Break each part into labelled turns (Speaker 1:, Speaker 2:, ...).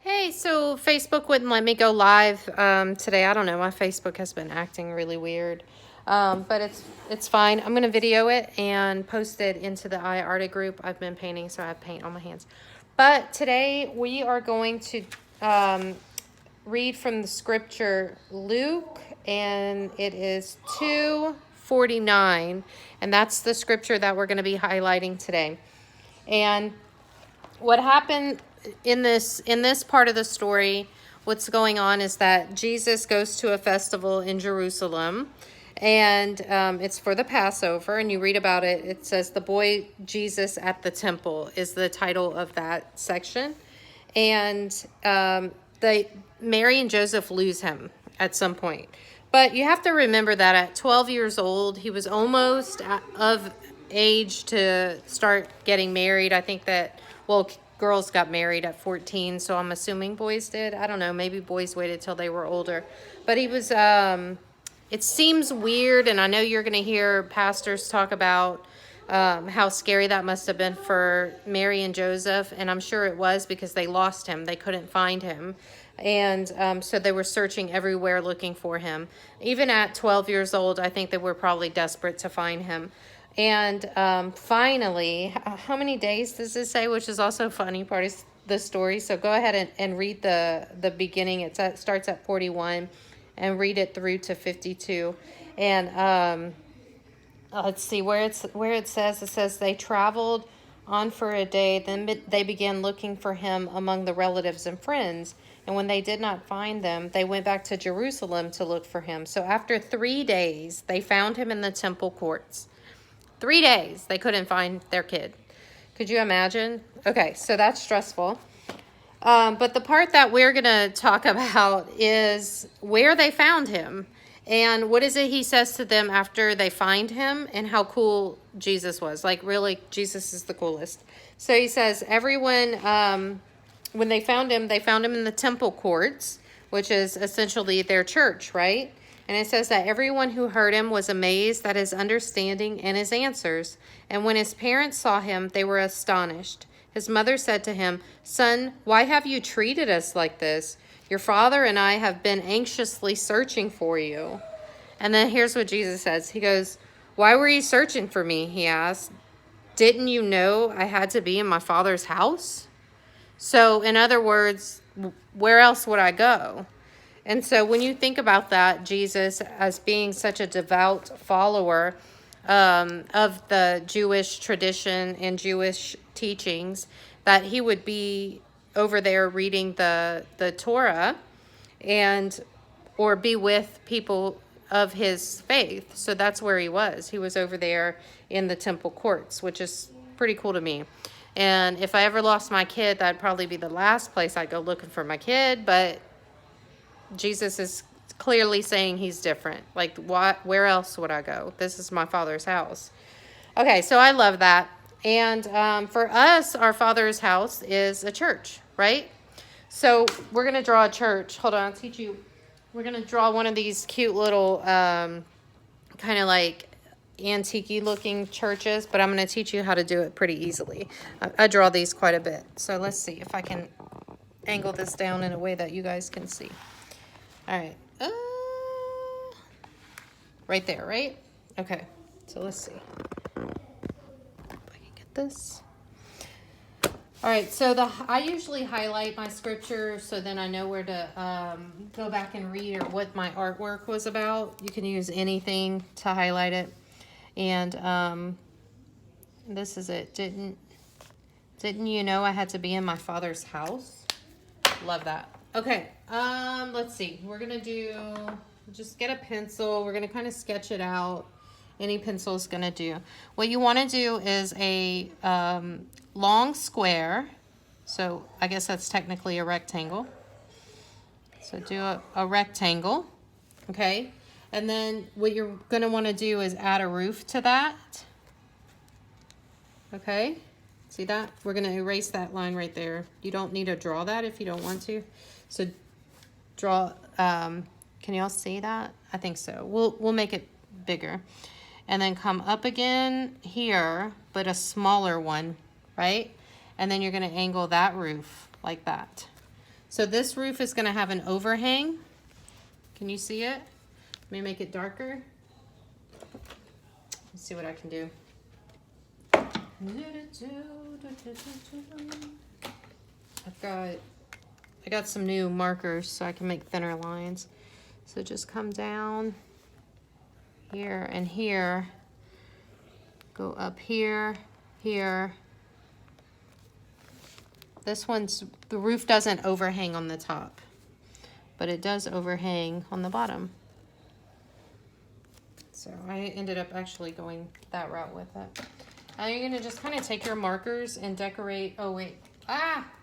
Speaker 1: Hey, so Facebook wouldn't let me go live today. I don't know. My Facebook has been acting really weird, but it's fine. I'm gonna video it and post it into the iArta group. I've been painting, so I have paint on my hands. But today we are going to read from the scripture Luke, and it is 2:49, and that's the scripture that we're going to be highlighting today. And what happened in this part of the story, what's going on is that Jesus goes to a festival in Jerusalem, and it's for the Passover. And you read about it. It says the boy Jesus at the temple is the title of that section, and Mary and Joseph lose him at some point. But you have to remember that at 12 years old, he was almost of age to start getting married. I think that, well, girls got married at 14, so I'm assuming boys did. I don't know, maybe boys waited till they were older. But he was, it seems weird, and I know you're going to hear pastors talk about how scary that must have been for Mary and Joseph, and I'm sure it was because they lost him. They couldn't find him. And so they were searching everywhere looking for him. Even at 12 years old, I think they were probably desperate to find him. And finally, how many days does it say? Which is also a funny part of the story. So go ahead and read the beginning. It starts at 41 and read it through to 52. And let's see where it says they traveled on for a day. Then they began looking for him among the relatives and friends. And when they did not find them, they went back to Jerusalem to look for him. So after 3 days, they found him in the temple courts. 3 days, they couldn't find their kid. Could you imagine? Okay, so that's stressful. But the part that we're going to talk about is where they found him. And what is it he says to them after they find him, and how cool Jesus was. Like, really, Jesus is the coolest. So he says, everyone, when they found him in the temple courts, which is essentially their church, right? And it says that everyone who heard him was amazed at his understanding and his answers. And when his parents saw him, they were astonished. His mother said to him, "Son, why have you treated us like this? Your father and I have been anxiously searching for you." And then here's what Jesus says. He goes, "Why were you searching for me?" he asked. "Didn't you know I had to be in my father's house?" So, in other words, where else would I go? And so when you think about that, Jesus as being such a devout follower of the Jewish tradition and Jewish teachings, that he would be over there reading the Torah and or be with people of his faith. So that's where he was. He was over there in the temple courts, which is pretty cool to me. And if I ever lost my kid, that'd probably be the last place I'd go looking for my kid. But Jesus is clearly saying he's different. Like, where else would I go? This is my Father's house. Okay, so I love that. And for us, our Father's house is a church, right? So we're going to draw a church. Hold on, I'll teach you. We're going to draw one of these cute little kind of like antique-y looking churches, but I'm going to teach you how to do it pretty easily. I draw these quite a bit. So let's see if I can angle this down in a way that you guys can see. All right. Right there, right? Okay. So let's see if I can get this. All right. So I usually highlight my scripture so then I know where to go back and read or what my artwork was about. You can use anything to highlight it. And this is it. Didn't you know I had to be in my Father's house? Love that. Okay, let's see. We're going to just get a pencil. We're going to kind of sketch it out. Any pencil is going to do. What you want to do is a long square. So I guess that's technically a rectangle. So do a rectangle, okay? And then what you're going to want to do is add a roof to that. Okay? See that? We're going to erase that line right there. You don't need to draw that if you don't want to. So draw, can y'all see that? I think so. We'll make it bigger. And then come up again here, but a smaller one, right? And then you're going to angle that roof like that. So this roof is gonna have an overhang. Can you see it? Let me make it darker. Let's see what I can do. I got some new markers so I can make thinner lines. So just come down here and here, go up here, here. This one's, the roof doesn't overhang on the top, but it does overhang on the bottom. So I ended up actually going that route with it. Now you're gonna just kind of take your markers and decorate. Oh wait,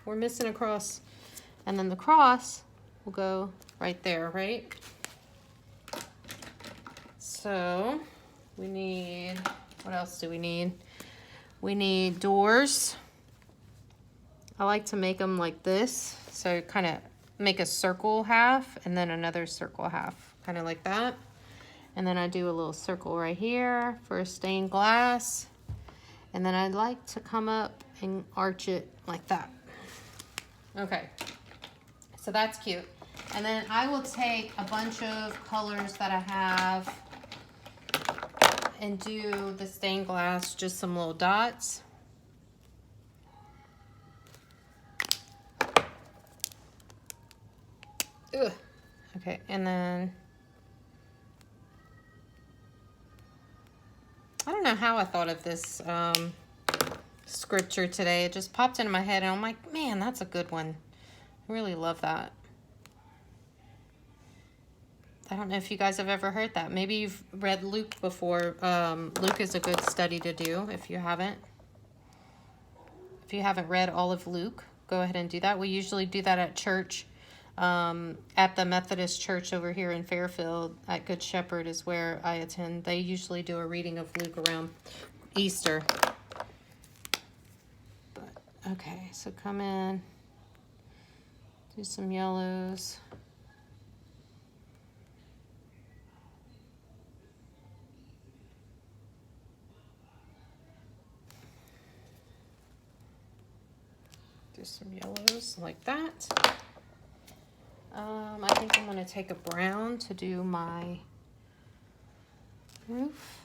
Speaker 1: we're missing a cross. And then the cross will go right there, right? So we need, what else do we need? We need doors. I like to make them like this. So kind of make a circle half and then another circle half, kind of like that. And then I do a little circle right here for a stained glass. And then I'd like to come up and arch it like that. Okay, so that's cute. And then I will take a bunch of colors that I have and do the stained glass, just some little dots. Ugh. Okay, and then I don't know how I thought of this scripture today. It just popped into my head and I'm like, man, that's a good one. I really love that. I don't know if you guys have ever heard that. Maybe you've read Luke before. Luke is a good study to do if you haven't. If you haven't read all of Luke, go ahead and do that. We usually do that at church. At the Methodist church over here in Fairfield at Good Shepherd is where I attend. They usually do a reading of Luke around Easter. But okay, so come in, do some yellows. Do some yellows like that. I think I'm going to take a brown to do my roof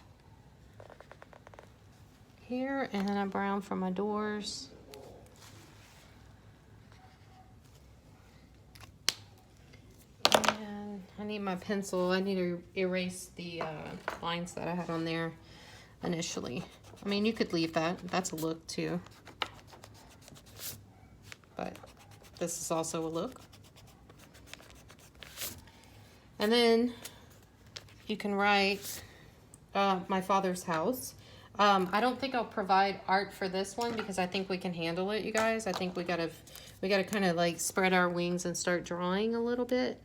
Speaker 1: here, and then a brown for my doors. And I need my pencil. I need to erase the lines that I had on there initially. I mean, you could leave that. That's a look too. But this is also a look. And then you can write my father's house. I don't think I'll provide art for this one because I think we can handle it, you guys. I think we gotta kind of like spread our wings and start drawing a little bit.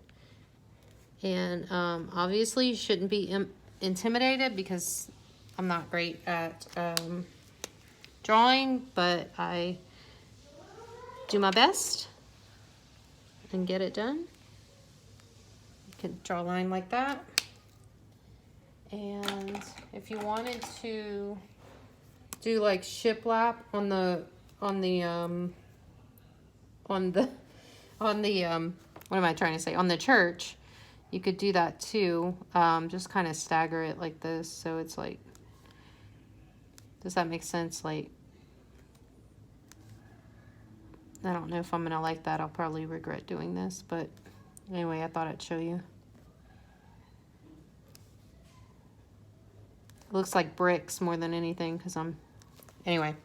Speaker 1: And obviously you shouldn't be intimidated because I'm not great at drawing, but I do my best and get it done. Could draw a line like that. And if you wanted to do like shiplap on the what am I trying to say, on the church, you could do that too. Just kind of stagger it like this so it's like, does that make sense? Like, I don't know if I'm gonna like that. I'll probably regret doing this, but anyway, I thought I'd show you. It looks like bricks more than anything because anyway.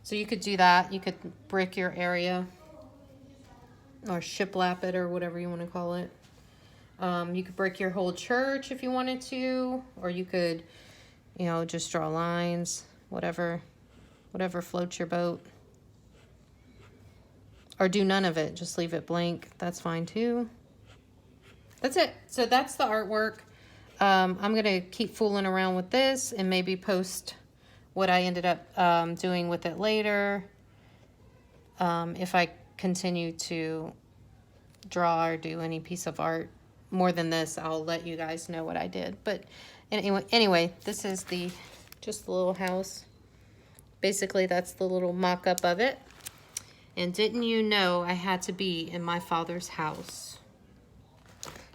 Speaker 1: So you could do that. You could brick your area or shiplap it or whatever you want to call it. You could brick your whole church if you wanted to, or you could, you know, just draw lines, whatever floats your boat. Or do none of it. Just leave it blank. That's fine too. That's it. So that's the artwork. I'm going to keep fooling around with this and maybe post what I ended up doing with it later. If I continue to draw or do any piece of art more than this, I'll let you guys know what I did. But anyway, this is just the little house. Basically, that's the little mock-up of it. And didn't you know I had to be in my Father's house?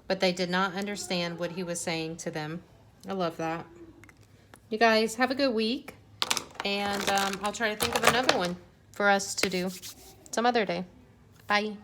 Speaker 1: But they did not understand what he was saying to them. I love that. You guys have a good week. And I'll try to think of another one for us to do some other day. Bye.